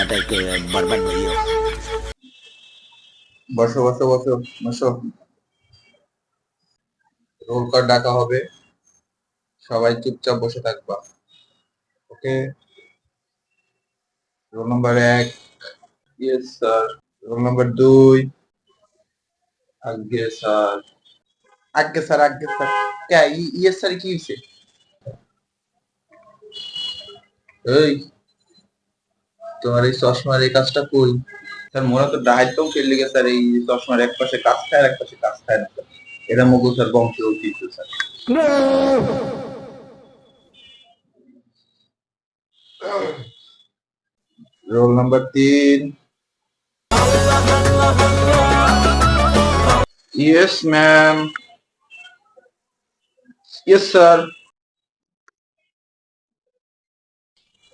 खानाटा एक बर्बाद भइयो। বসো বসো বসো বসো। রোল কল ডাকা হবে, সবাই চুপচাপ বসে থাকবা। Okay. Roll number 1। Yes sir. Roll number 2। আজ্ঞে স্যার। আজ্ঞে স্যার, আজ্ঞে স্যার। কে ইয়েস স্যার কি হইছে? এই, তোমার এই চশমার এই কাজটা কই? স্যার মোরা তো ডাহাইতেও খেললে গে স্যার, এই চশমার এক পাশে কাজ খায় আর এক পাশে কাজ খায় না স্যার। এটা মুগল স্যার বংশের ঐতিহ্য sir. Roll number 3। Yes ma'am. Yes sir.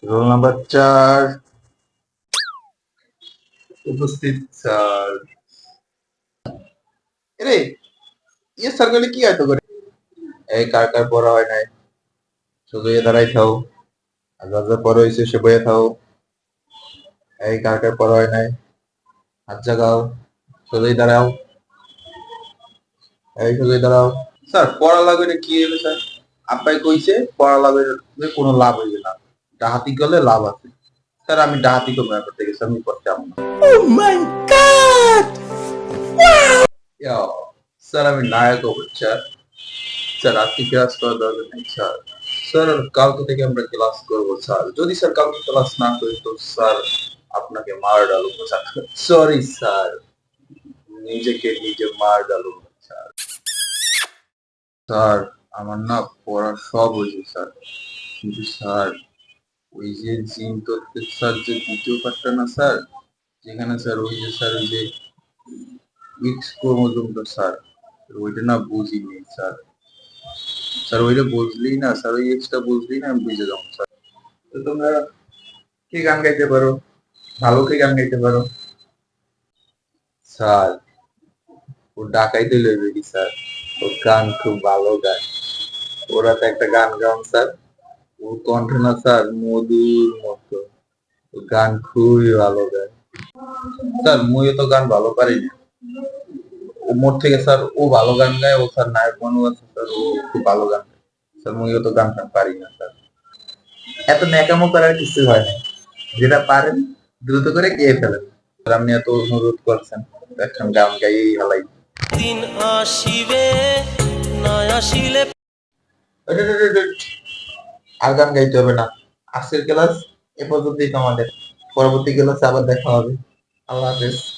Roll number 4। উপস্থিত স্যার। এরে, ইয়েস স্যার গেলে কি আয়তো করে? এই কার কার পড়া হয় নাই শুধু এ দাঁড়াই থাও, আর যা যা পড়া হয়েছে সে বইয়ে থাও। এই কার কার পড়া হয় নাই হাত জাগাও, সোজাই দাঁড়াও। এই সোজাই দাঁড়াও। স্যার পড়া লাগবে না কি হলো স্যার? আব্বাই কইছে পড়া লাগবে কোনো লাভ হইবে না, ডাহাতি করলে লাভ আছে। স্যার আমি ডাহাতি করবো না, করতে গেছি আমি করতে আমো না। Oh my god! Yeah, sir আমি নায়ক হবো স্যার। স্যার আজকে ক্লাস করার দরকার নেই স্যার। স্যার কালকে থেকে আমরা ক্লাস করবো স্যার। যদি স্যার কালকে ক্লাস না করি তো স্যার আপনাকে মার ডালবো স্যার। সরি স্যার, নিজেকে নিজে মার ডালবো স্যার। স্যার আমার না পড়া সব হয়েছে স্যার, কিন্তু স্যার ওই যে জিন তত্ত্বের স্যার যে দ্বিতীয় পাঠটা না স্যার, যেখানে স্যার ওই যে স্যার ওই যে এক্স ক্রোমোজোমটা স্যার, ওইটা না বুঝিনি স্যার। স্যার ওইটা বুঝলেই না স্যার, ওই এক্সটা বুঝলেই না আমি বুঝে যাবো স্যার। তো তোমরা কি গান গাইতে পারো? ভালো কি গান গাইতে পারো? স্যার ও ডাকাইতে লইবে কি স্যার? ওর গান খুব ভালো গায়। ওরা তো একটা গান গান স্যার, ওর কণ্ঠ না স্যার মধুর মতো। ও গান খুবই ভালো গায় স্যার। মুইও তো গান ভালো পারি না। ও মোর থেকে স্যার ও ভালো গান গায়, ও স্যার নায়ক মানুষ আছে স্যার, ও খুব ভালো গান গায়। স্যার মুইও তো গান টান পারি না স্যার। এত ন্যাকামো করার কিছু হয় না, যেটা পারেন দ্রুত করে গেয়ে ফেলেন। স্যার আপনি এত অনুরোধ করছেন, একখান গান গাইয়েই হালাই। দিন আসিবে না আসিলে আর গান গাইতে হবে না, আজকের ক্লাস এ পর্যন্তই। তোমাদের পরবর্তী ক্লাসে আবার দেখা হবে। আল্লাহ হাফেজ।